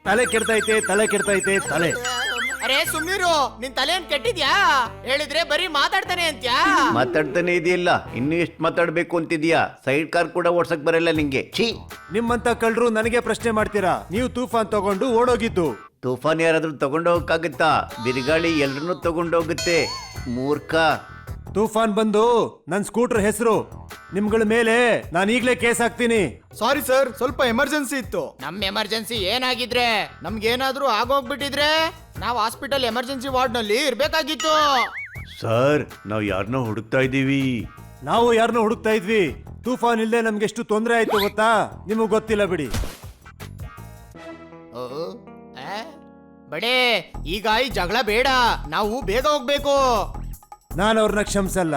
ತಲೆ ಕೆಡ್ತೈತೆ ತಲೆ. ಅರೆ ಸುಮ್ನಿರು, ನಿನ್ ತಲೆ ಏನ್ ಕೆಟ್ಟಿದ್ಯಾ? ಹೇಳಿದ್ರೆ ಬರೀ ಮಾತಾಡ್ತಾನೆ ಅಂತ್ಯಾ? ಮಾತಾಡ್ತಾನೆ ಇದೆಯಲ್ಲ, ಇನ್ನು ಎಷ್ಟು ಮಾತಾಡ್ಬೇಕು ಅಂತಿದ್ಯಾ? ಸೈಡ್ ಕಾರ್ ಕೂಡ ಓಡ್ಸಕ್ ಬರಲ್ಲ ನಿಂಗೆ. ಛೀ, ನಿಮ್ಮಂತ ಕಳ್ರು ನನಗೆ ಪ್ರಶ್ನೆ ಮಾಡ್ತೀರಾ? ನೀವು ತೂಫಾನ್ ತಗೊಂಡು ಓಡೋಗಿದ್ದು. ತೂಫಾನ್ ಯಾರಾದ್ರೂ ತಗೊಂಡೋಗಕ್ಕಾಗತ್ತಾ? ಬಿರುಗಾಳಿ ಎಲ್ರನ್ನೂ ತಗೊಂಡೋಗುತ್ತೆ ಮೂರ್ಖ. ತೂಫಾನ್ ಬಂದು ನನ್ ಸ್ಕೂಟರ್ ಹೆಸರು. ನಿಮ್ಗಳ ಮೇಲೆ ನಾನು ಈಗ್ಲೇ ಕೇಸ್ ಹಾಕ್ತೀನಿ. ಸಾರಿ ಸರ್, ಸ್ವಲ್ಪ ಎಮರ್ಜೆನ್ಸಿ ಇತ್ತು. ನಮ್ ಎಮರ್ಜೆನ್ಸಿ ಏನಾಗಿದ್ರೆ, ನಮ್ಗೇನಾದ್ರೂ ಆಗೋಗ್ಬಿಟ್ಟಿದ್ರೆ ನಾವ್ ಹಾಸ್ಪಿಟಲ್ ಎಮರ್ಜೆನ್ಸಿ ವಾರ್ಡ್ ನಲ್ಲಿ ಇರ್ಬೇಕಾಗಿತ್ತು. ಸರ್, ನಾವು ಯಾರನ್ನೋ ಹುಡುಕ್ತಾ ಇದ್ದೀವಿ. ನಾವು ಯಾರನ್ನೋ ಹುಡುಕ್ತಾ ಇದ್ವಿ. ತೂಫಾನ್ ಇಲ್ದೆ ನಮ್ಗೆ ಎಷ್ಟು ತೊಂದರೆ ಆಯ್ತು ಗೊತ್ತಾ? ನಿಮಗ್ ಗೊತ್ತಿಲ್ಲ ಬಿಡಿ. ಬಡೇ, ಈಗ ಈ ಜಗಳ ಬೇಡ, ನಾವು ಬೇಗ ಹೋಗ್ಬೇಕು. ನಾನು ಅವ್ರನ್ನ ಕ್ಷಮಿಸಲ್ಲ.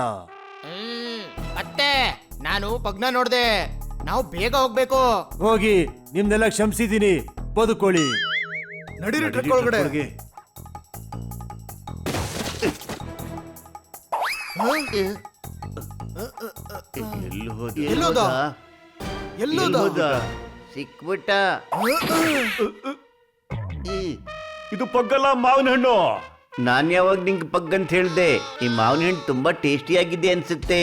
ಅತ್ತೆ, ನಾನು ಪಗ್ನ ನೋಡ್ದೆ, ನಾವು ಬೇಗ ಹೋಗ್ಬೇಕು. ಹೋಗಿ, ನಿಮ್ನೆಲ್ಲ ಕ್ಷಮಿಸಿದೀನಿ, ಬದುಕೊಳ್ಳಿ. ನಡೀರಿ ಟ್ರಕ್ ಒಳಗಡೆ. ಎಲ್ಲೋದ? ಸಿಕ್ಬಿಟ್ಟ. ಇದು ಪಗ್ಗಲ್ಲ, ಮಾವಿನ ಹಣ್ಣು. ನಾನ್ ಯಾವಾಗ ನಿಂಗೆ ಪಗ್ಗಂತ ಹೇಳ್ದೆ? ಈ ಮಾವಿನ ಹಣ್ಣು ತುಂಬಾ ಟೇಸ್ಟಿ ಆಗಿದೆ ಅನ್ಸುತ್ತೆ.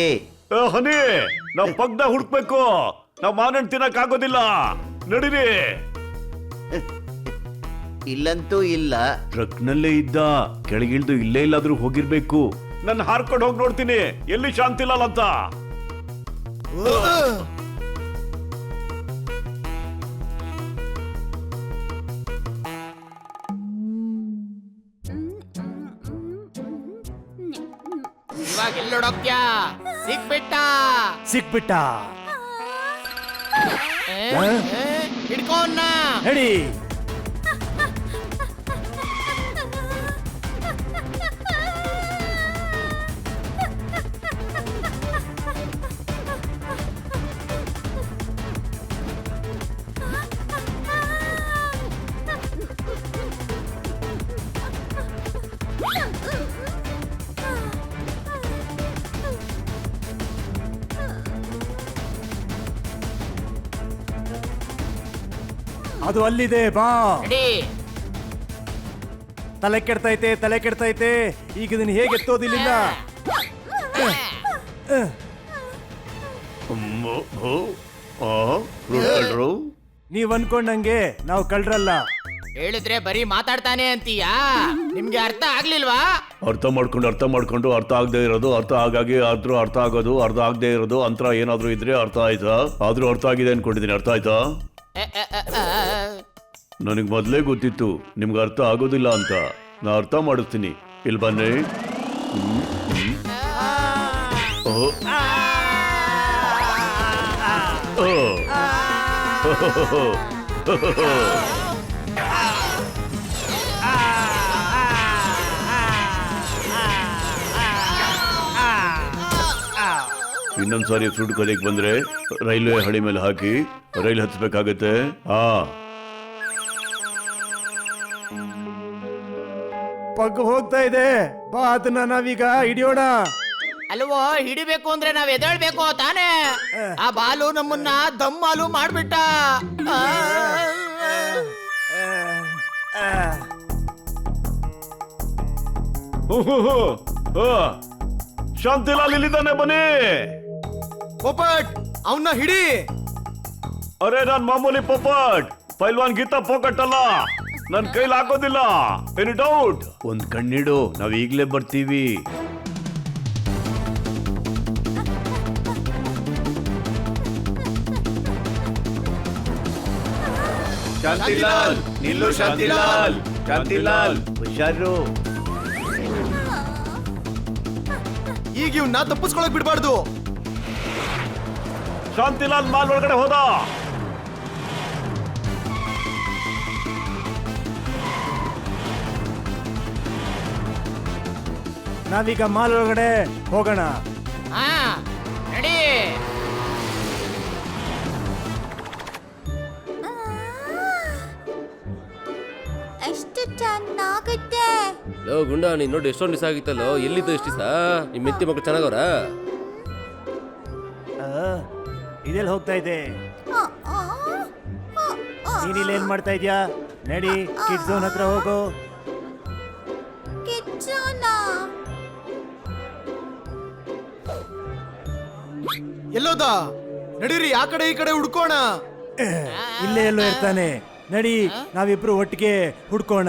ಹನಿ, ನಾವ್ ಪಗ್ನ ಹುಡುಕ್ಬೇಕು. ನಾವ್ ಮಾವಿನ ಹಣ್ಣು ತಿನ್ನಕ್ ಆಗೋದಿಲ್ಲ. ನಡೀರಿ. ಇಲ್ಲಂತೂ ಇಲ್ಲ. ಟ್ರಕ್ ನಲ್ಲೇ ಇದ್ದ, ಕೆಳಗಿಳ್ದು ಇಲ್ಲೇ ಇಲ್ಲಾದ್ರೂ ಹೋಗಿರ್ಬೇಕು. ನನ್ನ ಹಾರ್ಕೊಂಡು ಹೋಗಿ ನೋಡ್ತೀನಿ ಎಲ್ಲಿ ಶಾಂತಿಲಾಲ್ ಅಂತ. ಇವಾಗ ಎಲ್ಲೋಡೋಕ್ಯಾ? ಸಿಕ್ಬಿಟ್ಟ. ಹಿಡ್ಕೋನ್ನ ಹೇಳಿ. ಅದು ಅಲ್ಲಿದೆ, ಬಾ. ತಲೆ ಕೆಡ್ತೈತೆ. ಈಗ ಇದನ್ನ ಹೇಗೆ ಎತ್ತೋದಿಲ್ಲ? ನೀವ್ ಅನ್ಕೊಂಡಂಗೆ ನಾವು ಕಳ್ರಲ್ಲ. ಹೇಳಿದ್ರೆ ಬರೀ ಮಾತಾಡ್ತಾನೆ ಅಂತೀಯಾ? ನಿಮ್ಗೆ ಅರ್ಥ ಆಗ್ಲಿಲ್ವಾ? ಅರ್ಥ ಮಾಡ್ಕೊಂಡು ಅರ್ಥ ಆಗದೆ ಇರೋದು, ಅರ್ಥ ಆಗಾಗಿ ಆದ್ರೂ ಅರ್ಥ ಆಗೋದು, ಅರ್ಥ ಆಗದೆ ಇರೋದು ಅಂತರ ಏನಾದ್ರೂ ಇದ್ರೆ ಅರ್ಥ ಆಯ್ತಾ? ಆದ್ರೂ ಅರ್ಥ ಆಗಿದೆ ಅನ್ಕೊಂಡಿದ್ದೀನಿ. ಅರ್ಥ ಆಯ್ತಾ? ನನಗ್ ಮೊದ್ಲೇ ಗೊತ್ತಿತ್ತು ನಿಮ್ಗೆ ಅರ್ಥ ಆಗೋದಿಲ್ಲ ಅಂತ. ನಾ ಅರ್ಥ ಮಾಡಿಸ್ತೀನಿ. ಇಲ್ಲಿ ಬನ್ನಿ. ಇನ್ನೊಂದ್ಸಾರಿ ಫ್ರೂಟ್ ಕಲಿಯಕ್ ಬಂದ್ರೆ ರೈಲ್ವೆ ಹಳಿ ಮೇಲೆ ಹಾಕಿ ರೈಲ್ ಹತ್ಬೇಕಾಗತ್ತೆ. ಪಗ್ ಹೋಗ್ತಾ ಇದೆ, ಬಾ, ಅದನ್ನ ನಾವೀಗ ಹಿಡಿಯೋಣ. ಅಲ್ವೋ, ಹಿಡಿಬೇಕು ಅಂದ್ರೆ ನಾವ್ ಎದ್ದೇಳ್ಬೇಕು ತಾನೇ? ಆ ಬಾಲು ನಮ್ಮನ್ನ ದಮ್ಮಾಲು ಮಾಡ್ಬಿಟ್ಟ. ಶಾಂತಿಲಾಲ್ ಇಲ್ಲಿದ್ದಾನೆ, ಬನ್ನಿ. ಪೋಪಟ್, ಅವನ್ನ ಹಿಡಿ. ಅರೆ, ನಾನ್ ಮಾಮೂಲಿ ಪೋಪಟ್, ಪೈಲ್ವಾನ್ ಗೀತಾ ಪೋಕಟ್ ಅಲ್ಲ. ನನ್ ಕೈಲಿ ಹಾಕೋದಿಲ್ಲ. Any doubt? ಒಂದ್ ಕಣ್ಣಿಡು, ನಾವ್ ಈಗ್ಲೇ ಬರ್ತೀವಿ. ಶಾಂತಿಲಾಲ್ ನಿಲ್ಲು, ಶಾಂತಿಲಾಲ್ ಹುಷಾರು. ಈಗ ಇವ್ನ ತಪ್ಪಿಸ್ಕೊಳಕ್ ಬಿಡ್ಬಾರ್ದು. ಶಾಂತಿಲಾಲ್ ಮಾಲ್ ಒಳಗಡೆ ಹೋದ. ನಾವೀಗ ಮಾಲ್ ಒಳಗಡೆ ಹೋಗೋಣ. ನಡಿ. ಎಷ್ಟು ಚೆನ್ನಾಗುತ್ತೆ. ಲೋ ಗುಂಡ, ನೀನ್ ನೋಡಿ ಎಷ್ಟೊಂದು ದಿವಸ ಆಗಿತ್ತಲ್ಲೋ. ಎಲ್ಲಿದ್ದು ಎಷ್ಟು ದಿವಸ? ನಿಮ್ಮ ಮೆತ್ತಿ ಮಕ್ಕಳು ಚೆನ್ನಾಗವ್ರ? ಇದೆಲ್ಲ ಹೋಗ್ತಾ ಇದೆ. ನೀನಿಲ್ಲಿ ಏನ್ ಮಾಡ್ತಾ ಇದ್ಯಾ? ನಡಿ ಕಿಡ್ ಝೋನ್ ಹತ್ರ ಹೋಗು. ಕಿಚ್ಚೋನ ಎಲ್ಲೋದ? ನಡೀರಿ ಆ ಕಡೆ ಈ ಕಡೆ ಹುಡ್ಕೋಣ. ಇಲ್ಲೇ ಎಲ್ಲೋ ಇರ್ತಾನೆ. ನಡಿ ನಾವಿಬ್ರು ಒಟ್ಟಿಗೆ ಹುಡ್ಕೋಣ.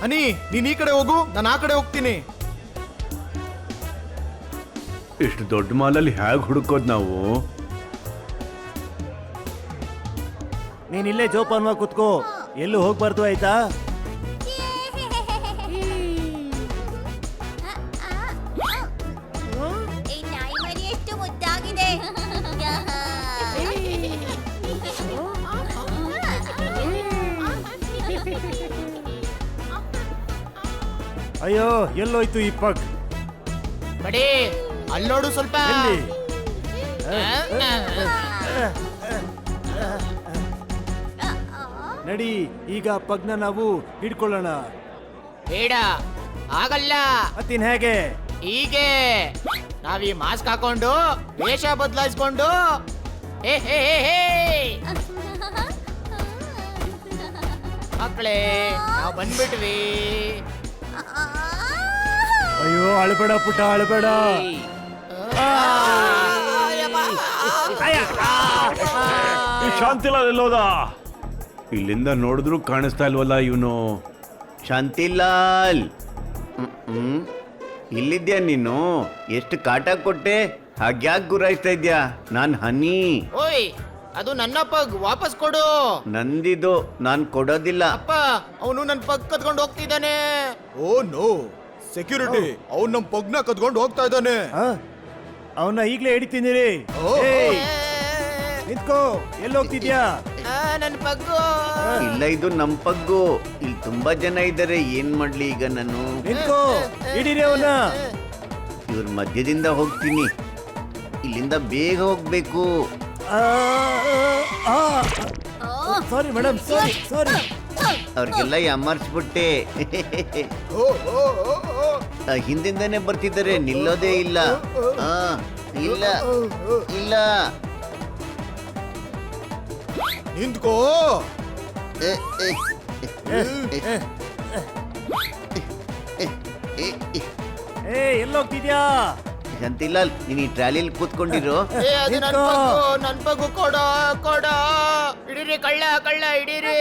ಹನಿ ನೀನ್ ಈ ಕಡೆ ಹೋಗು, ನಾನು ಆ ಕಡೆ ಹೋಗ್ತೀನಿ. ಇಷ್ಟು ದೊಡ್ಡ ಮಾಲಲ್ಲಿ ಹೇಗೆ ಹುಡುಕೋದು ನಾವು? ನೀನ್ ಇಲ್ಲೇ ಜೋಪಾನವಾಗಿ ಕುತ್ಕೋ, ಎಲ್ಲೂ ಹೋಗ್ಬಾರ್ದು ಆಯ್ತಾ? ಈ ನಾಯಿ ಮರಿ ಎಷ್ಟು ಮುದ್ದಾಗಿದೆ. ಅಯ್ಯೋ ಎಲ್ಲೋಯ್ತು ಈ ಪಗ್? ಬಡಿ ಅಲ್ಲೋಡು ಸ್ವಲ್ಪ. ಎಲ್ಲಿ? ನಡಿ ಈಗ ಪಗ್ನ ನಾವು ಹಿಡ್ಕೊಳ್ಳೋಣ. ಬೇಡ, ಆಗಲ್ಲ. ಮತ್ತಿನ್ ಹೇಗೆ? ಹೀಗೆ ನಾವೀ ಮಾಸ್ಕ್ ಹಾಕೊಂಡು ವೇಷ ಬದಲಾಯಿಸ್ಕೊಂಡು ಹೇ ಹೇ ಹೇ ಹೇ ಮಕ್ಕಳೇ ನಾವು ಬಂದ್ಬಿಟ್ವಿ. ಅಯ್ಯೋ ಅಳಬೇಡ ಪುಟ್ಟ, ಅಳಬೇಡ. ಈ ಶಾಂತಿಲಾಲ್ ಎಲ್ಲೋದ? ಇಲ್ಲಿಂದ ನೋಡಿದ್ರು ಕಾಣಿಸ್ತಾ ಇಲ್ವಲ್ಲ ಇವನು. ಶಾಂತಿಲಾಲ್, ಇಲ್ಲಿದ್ಯಾ ನೀನು? ಎಷ್ಟು ಕಾಟ ಕೊಟ್ಟೆ, ಹಾಗ್ಯಾಕೆ ಗುರಾಯಿಸ್ತಾ ಇದ್ಯಾ? ನಾನ್ ಹನಿ. ಓಯ್, ಅದು ನನ್ನ ಪಗ್, ವಾಪಸ್ ಕೊಡು. ನಂದಿದು, ನಾನ್ ಕೊಡೋದಿಲ್ಲ. ಅಪ್ಪ, ಅವನು ನನ್ನ ಪಗ್ ಕದ್ಕೊಂಡು ಹೋಗ್ತಿದ್ದಾನೆ. ಓ ನೋ, ಸೆಕ್ಯೂರಿಟಿ ಅವ್ನು ನಮ್ ಪಗ್ನ ಕದ್ಕೊಂಡು ಹೋಗ್ತಾ ಇದ್ದಾನೆ. ಅವನ್ನ ಈಗ್ಲೇ ಹಿಡಿತೀನಿ ರೀ. ಓ. ಏಯ್, ನಿಂತ್ಕೋ, ಎಲ್ಲಿ ಹೋಗ್ತಿದ್ಯಾ? ನನ್ನ ಪಗ್ಗು. ಇಲ್ಲ, ಇದು ನಮ್ ಪಗ್ಗು. ಇಲ್ಲಿ ತುಂಬಾ ಜನ ಇದ್ದಾರೆ, ಏನ್ ಮಾಡ್ಲಿ ಈಗ ನಾನು? ನಿಂತ್ಕೋ, ಹಿಡೀರಿ ಅವನ್ನ. ಇವ್ರ ಮಧ್ಯದಿಂದ ಹೋಗ್ತೀನಿ. ಇಲ್ಲಿಂದ ಬೇಗ ಹೋಗ್ಬೇಕು. ಸಾರಿ ಮೇಡಮ್, ಸಾರಿ ಸಾರಿ. ಅವ್ರಿಗೆಲ್ಲ ಯಾಮಾರ್ಸ್ಬಿಟ್ಟೆ. ಓ ಓ ಓ ಓ. ಹಿಂದಿಂದನೇ ಬರ್ತಿದ್ದಾರೆ, ನಿಲ್ಲೋದೇ ಇಲ್ಲ. ಆ, ಇಲ್ಲ ಇಲ್ಲ. ನಿಂತ್ಕೋ. ಎ, ಎ, ಏ ಎಲ್ಲಿ ಹೋಗ್ತಿದ್ಯಾ? ಶಾಂತಿಲಾಲ್, ನೀನ್ ಈ ಟ್ರಾಲಿಲಿ ಕೂತ್ಕೊಂಡಿರೋ. ಏ, ಅದು ನನ್ನ ನಿಂತ್ಕೋ. ಪಗ್ಗು, ನನ್ನ ಪಗ್ಗು ಕೊಡೋ ಕೊಡೋ. ಹಿಡೀರಿ, ಕಳ್ಳ ಕಳ್ಳ ಹಿಡೀರಿ.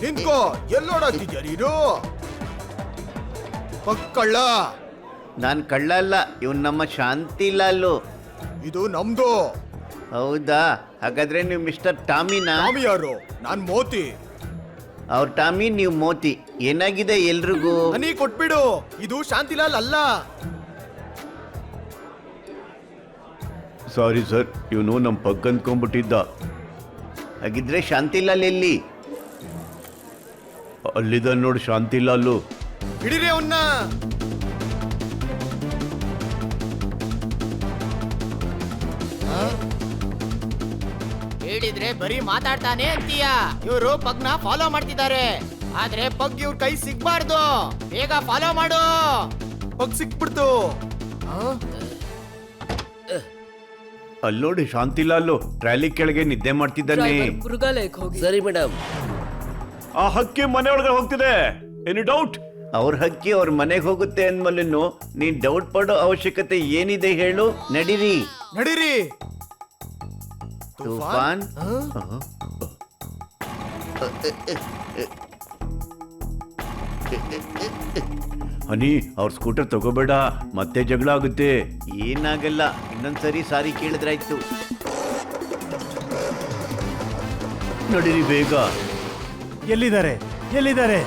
ನಿಂತ್ಕೋ, ಎಲ್ಲೋಡಾಗ್ತಿದ್ಯಾ ನೀನು? ಪಕ್ಕಳ್ಳ, ನಾನ್ ಕಳ್ಳ ಅಲ್ಲ, ಇವ್ನು ನಮ್ಮ ಶಾಂತಿಲಾಲು. ಇದು ನಮ್ದು. ಹೌದಾ? ಹಾಗಾದ್ರೆ ನೀವು ಮಿಸ್ಟರ್ ಟಾಮಿನಾ? ಸ್ವಾಮಿ ಯಾರು? ನಾನ್ ಮೋತಿ. ಅವ್ರ ಟಾಮಿ, ನೀವು ಮೋತಿ. ಏನಾಗಿದೆ ಎಲ್ರಿಗೂ? ಹನಿ ಕೊಟ್ಬಿಡು, ಇದು ಶಾಂತಿಲಾಲ್ ಅಲ್ಲ. ಸಾರಿ ಸರ್, ಇವನು ನಮ್ಮ ಪಗ್ ಅಂದ್ಕೊಂಡ್ಬಿಟ್ಟಿದ್ದ. ಹಾಗಿದ್ರೆ ಶಾಂತಿಲಾಲ್ ಎಲ್ಲಿ? ಅಲ್ಲಿದ ನೋಡು ಶಾಂತಿಲಾಲು. ಹಿಡಿರಿ ಅವನ್ನ. ಹೇಳಿದ್ರೆ ಬರೀ ಮಾತಾಡ್ತಾನೆ ಅಂತೀಯ. ಇವರು ಪಗ್ನ ಫಾಲೋ ಮಾಡ್ತಿದ್ದಾರೆ, ಆದ್ರೆ ಪಗ್ ಇವ್ರ ಕೈ ಸಿಗ್ಬಾರ್ದು. ಬೇಗ ಫಾಲೋ ಮಾಡು. ಪಗ್ ಸಿಕ್ಬಿಡ್ತು. ಅಲ್ಲಿ ನೋಡಿ ಶಾಂತಿಲಾಲು ಟ್ರಾಲಿ ಕೆಳಗೆ ನಿದ್ದೆ ಮಾಡ್ತಿದ್ದಾನೆ. ಮೃಗಾಲಯಕ್ಕೆ ಹೋಗಿ. ಸರಿ ಮೇಡಮ್. ಆ ಹಕ್ಕಿ ಮನೆಯೊಳಗೆ ಹೋಗ್ತಿದೆ. Any doubt? ಅವ್ರ ಹಕ್ಕಿ ಅವ್ರ ಮನೆಗೆ ಹೋಗುತ್ತೆ ಅಂದ್ಮೇಲೆ ನೀನ್ ಡೌಟ್ ಪಡೋ ಅವಶ್ಯಕತೆ ಏನಿದೆ ಹೇಳು? ನಡೀರಿ. ನಡೀರಿ. ತೂಫಾನ್, ಹನಿ, ಅವ್ರ ಸ್ಕೂಟರ್ ತಗೋಬೇಡ, ಮತ್ತೆ ಜಗಳ ಆಗುತ್ತೆ. ಏನಾಗಲ್ಲ, ಇನ್ನೊಂದ್ಸರಿ ಸಾರಿ ಕೇಳಿದ್ರಾಯ್ತು. ನಡೀರಿ ಬೇಗ. ಎಲ್ಲಿದ್ದಾರೆ? ಎಲ್ಲಿದ್ದಾರೆ?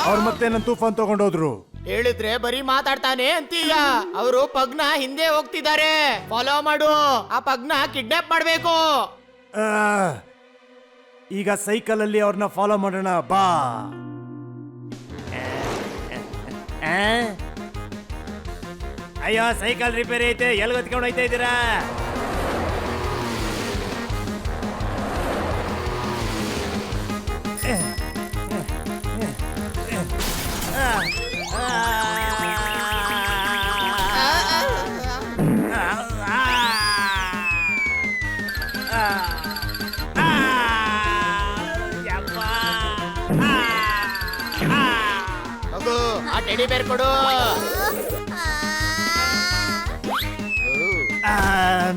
ಅವ್ರು ಮತ್ತೆ ನನ್ನ ತೂಫಾನ್ ತಗೊಂಡೋದ್ರು. ಹೇಳಿದ್ರೆ ಬರೀ ಮಾತಾಡ್ತಾನೆ ಅಂತೀಯ. ಅವರು ಪಗ್ನ ಹಿಂದೆ ಹೋಗ್ತಿದ್ದಾರೆ, ಫಾಲೋ ಮಾಡು. ಆ ಪಗ್ನ ಕಿಡ್ನಾಪ್ ಮಾಡ್ಬೇಕು. ಆ, ಈಗ ಸೈಕಲ್ ಅಲ್ಲಿ ಅವ್ರನ್ನ ಫಾಲೋ ಮಾಡೋಣ ಬಾ. ಅಯ್ಯೋ ಸೈಕಲ್ ರಿಪೇರಿ ಐತೆ, ಎಲ್ಲಿ ಹೊತ್ಕೊಂಡು ಹೋಯ್ತಾ ಇದ್ದೀರಾ? ಆ ಟೆಡಿ ಬೇರ್ ಕೊಡು.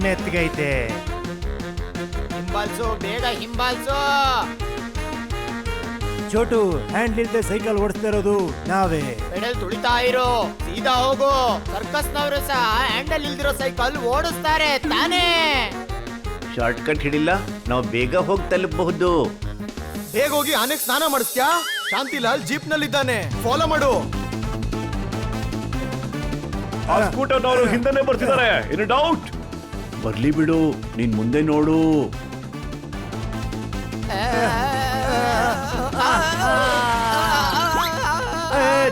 ಮೆತ್ತಗೈತೆ. ಹಿಂಬಾಲ್ಸು, ಬೇಗ ಹಿಂಬಾಲ್ಸು. ಚೋಟು, ಹ್ಯಾಂಡ್ ಇಲ್ದೆ ಸೈಕಲ್ ಓಡಿಸ್ತಾ ಇರೋದು ನಾವೇ. ಪೆಡಲ್ ತುಳಿತಾ ಇರೋ, ಸೀದಾ ಹೋಗು. ಸರ್ಕಸ್ ನವರು ಸಹ ಹ್ಯಾಂಡಲ್ ಇಲ್ದಿರೋ ಸೈಕಲ್ ಓಡಿಸ್ತಾರೆ ತಾನೇ. ಶಾರ್ಟ್ ಕಟ್ ಹಿಡಿಲ್ಲ, ನಾವು ಬೇಗ ಹೋಗಿ ತಲುಪಬಹುದು. ಹೇಗೋಗಿ ಆನೆಗೆ ಸ್ನಾನ ಮಾಡಿಸ್ತ್ಯಾ? ಶಾಂತಿಲಾಲ್ ಜೀಪ್ ನಲ್ಲಿದ್ದಾನೆ, ಫಾಲೋ ಮಾಡು. ಆ ಸ್ಕೂಟರ್ನವರು ಹಿಂದೆನೆ ಬರ್ತಿದ್ದಾರೆ, ಏನು ಡೌಟ್? ಬರ್ಲಿ ಬಿಡು, ನೀನ್ ಮುಂದೆ ನೋಡು.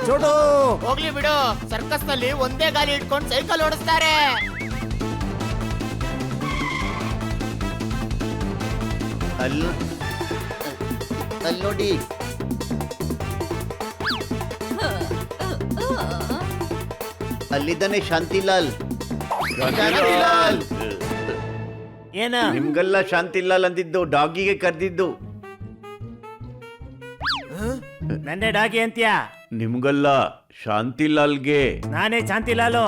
ಚೋಟು, ಹೋಗ್ಲಿ ಬಿಡು. ಸರ್ಕಸ್ ನಲ್ಲಿ ಒಂದೇ ಗಾಲಿ ಇಟ್ಕೊಂಡು ಸೈಕಲ್ ಓಡಿಸ್ತಾರೆ. ಅಲ್ಲಿ ನೋಡಿ, ಅಲ್ಲಿದ್ದಾನೆ ಶಾಂತಿಲಾಲ್. ಶಾಂತಿಲಾಲ್, ಏನ? ನಿಮ್ಗೆಲ್ಲ ಶಾಂತಿಲಾಲ್ ಅಂದಿದ್ದು ಡಾಗಿಗೆ ಕರೆದಿದ್ದು. ನಂದೇ ಡಾಗಿ ಅಂತ್ಯ? ನಿಮ್ಗಲ್ಲ, ಶಾಂತಿಲಾಲ್ಗೆ. ನಾನೇ ಶಾಂತಿಲಾಲು.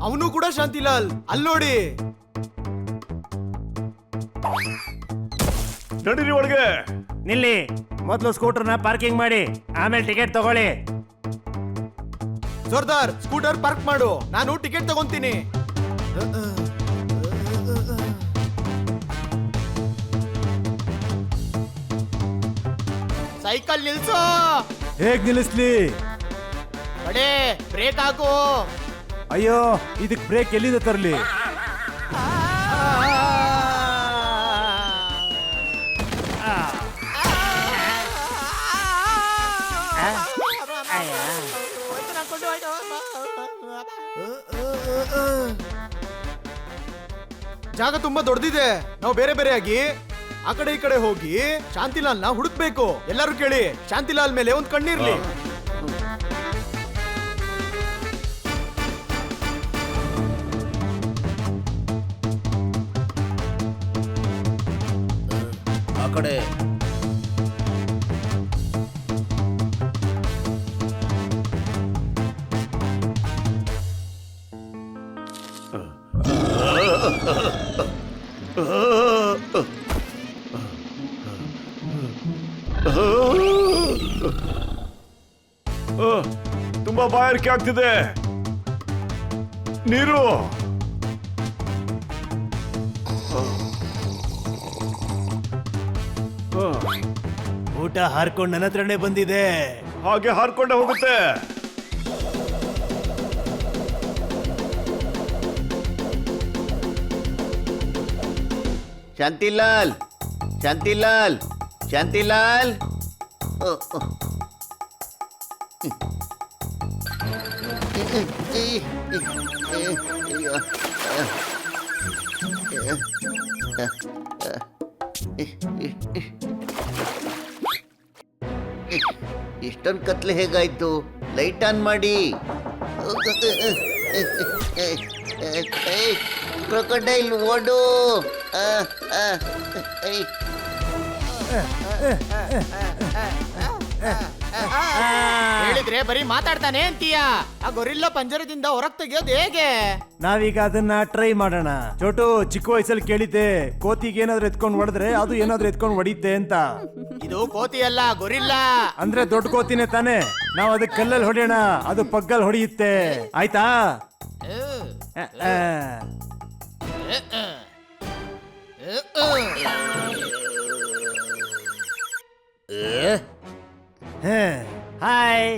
ಅವನು ಕೂಡ ಶಾಂತಿಲಾಲ್. ಅಲ್ಲಿ ನೋಡಿ. ನಡೀರಿ ಒಳಗೆ. ನಿಲ್ಲಿ, ಮೊದಲು ಸ್ಕೂಟರ್ನ ಪಾರ್ಕಿಂಗ್ ಮಾಡಿ, ಆಮೇಲೆ ಟಿಕೆಟ್ ತಗೊಳ್ಳಿ. ಜೋರ್ದಾರ್, ಸ್ಕೂಟರ್ ಪಾರ್ಕ್ ಮಾಡು, ನಾನು ಟಿಕೆಟ್ ತಗೊಂತೀನಿ. ಸೈಕಲ್ ನಿಲ್ಸು. ಹೇಗ್ ನಿಲ್ಲಿಸ್ಲಿ? ಬಡೇ ಬ್ರೇಕ್ ಹಾಕು. ಅಯ್ಯೋ, ಇದಕ್ ಬ್ರೇಕ್ ಎಲ್ಲಿಂದ ತರ್ಲಿ? ಜಾಗ ತುಂಬಾ ದೊಡ್ಡದಿದೆ, ನಾವು ಬೇರೆ ಬೇರೆಯಾಗಿ ಆ ಕಡೆ ಈ ಕಡೆ ಹೋಗಿ ಶಾಂತಿಲಾಲ್ನ ಹುಡುಕ್ಬೇಕು. ಎಲ್ಲರೂ ಕೇಳಿ, ಶಾಂತಿಲಾಲ್ ಮೇಲೆ ಒಂದ್ ಕಣ್ಣಿರ್ಲಿ. ಆ ಕಡೆ. ತುಂಬಾ ಬಾಯಾರಿಕೆ ಆಗ್ತಿದೆ. ನೀರು. ಊಟ ಹಾರ್ಕೊಂಡು ನನ್ನ ಹತ್ರನೇ ಬಂದಿದೆ. ಹಾಗೆ ಹಾರ್ಕೊಂಡೆ ಹೋಗುತ್ತೆ. ಶಾಂತಿಲಾಲ್, ಶಾಂತಿಲಾಲ್, ಶಾಂತಿಲಾಲ್. ಇಷ್ಟೊಂದು ಕತ್ಲೆ ಹೇಗಾಯ್ತು? ಲೈಟ್ ಆನ್ ಮಾಡಿ. ಕ್ರೊಕೊಡೈಲ್ ಓಡು. ಹೇಳಿದ್ರೆ ಬರೀ ಮಾತಾಡ್ತಾನೆ ಅಂತೀಯ. ಆ ಗೊರಿಲ್ಲ ಪಂಜರದಿಂದ ಹೊರಗ್ ತೆಗಿಯೋದು ಹೇಗೆ? ನಾವೀಗ ಅದನ್ನ ಟ್ರೈ ಮಾಡೋಣ. ಚೋಟು, ಚಿಕ್ಕ ವಯಸ್ಸಲ್ಲಿ ಕೇಳಿದ್ದೆ, ಕೋತಿಗೆ ಏನಾದ್ರು ಎತ್ಕೊಂಡು ಹೊಡೆದ್ರೆ ಅದು ಏನಾದ್ರು ಎತ್ಕೊಂಡು ಹೊಡಿತೆ ಅಂತ. ಇದು ಕೋತಿ ಅಲ್ಲ, ಗೊರಿಲ್ಲ. ಅಂದ್ರೆ ದೊಡ್ಡ ಕೋತಿನೇ ತಾನೆ. ನಾವು ಅದಕ್ಕೆ ಕಲ್ಲಲ್ಲಿ ಹೊಡೆಯೋಣ, ಅದು ಪಗ್ಗಲ್ ಹೊಡೆಯುತ್ತೆ. ಆಯ್ತಾ? ಹಾಯ್.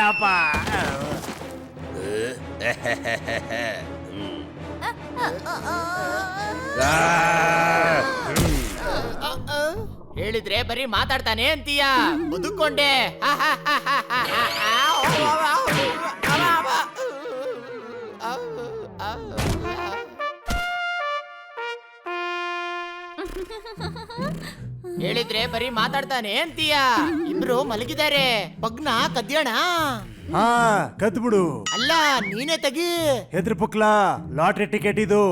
ಅಪ್ಪ, ಹೇಳಿದ್ರೆ ಬರೀ ಮಾತಾಡ್ತಾನೆ ಅಂತೀಯ. ಬದುಕೊಂಡೆ. ಹೇಳಿದ್ರೆ ಬರೀ ಮಾತಾಡ್ತಾನೆ ಅಂತೀಯ. ಇಬ್ರು ಮಲಗಿದ್ದಾರೆ, ಪಗ್ನ ಕದ್ಯೋಣ. ಹಾ, ಕದ್ಬಿಡು. ಅಲ್ಲ, ನೀನೇ ತೆಗಿ. ಹೆದ್ರ ಪುಕ್ಲಾ, ಲಾಟ್ರಿ ಟಿಕೆಟ್ ಇದು.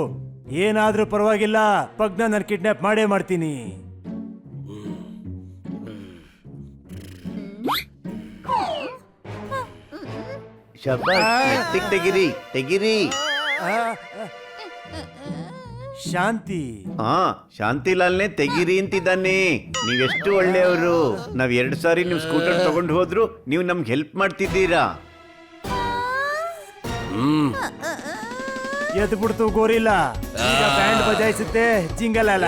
ಏನಾದ್ರೂ ಪರವಾಗಿಲ್ಲ, ಪಗ್ನ ನಾನು ಕಿಡ್ನಾಪ್ ಮಾಡೇ ಮಾಡ್ತೀನಿ. ಶಬಾಷ್ ಮೆತ್ತಿಗ್ ತೆಗಿರಿ ತೆಗಿರಿ. ಶಾಂತಿ. ಹಾ ಶಾಂತಿಲಾಲ್ನೇ ತೆಗಿರಿ ಅಂತಿದ್ದಾನೆ. ನೀವೆಷ್ಟು ಒಳ್ಳೆಯವರು. ನಾವ್ 2 ಸಾರಿ ನಿಮ್ ಸ್ಕೂಟರ್ ತಗೊಂಡು ಹೋದ್ರು ನೀವು ನಮ್ಗೆ ಹೆಲ್ಪ್ ಮಾಡ್ತಿದ್ದೀರಾ. ಎದ್ದು ಬಿಡ್ತು ಗೋರಿಲ್ಲ. ಈಗ ಬ್ಯಾಂಡ್ ಬಜಾಯಿಸುತ್ತೆ ಜಿಂಗಲ್ ಅಲ್ಲ.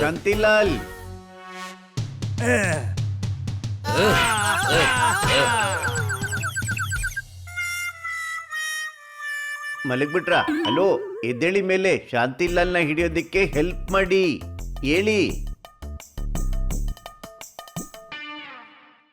ಶಾಂತಿಲಾಲ್ ಮಲಗ್ಬಿಟ್ರ? ಹಲೋ ಎದ್ದೇಳಿ ಮೇಲೆ, ಶಾಂತಿಲಾಲ್ನ ಹಿಡಿಯೋದಿಕ್ಕೆ ಹೆಲ್ಪ್ ಮಾಡಿ ಹೇಳಿ.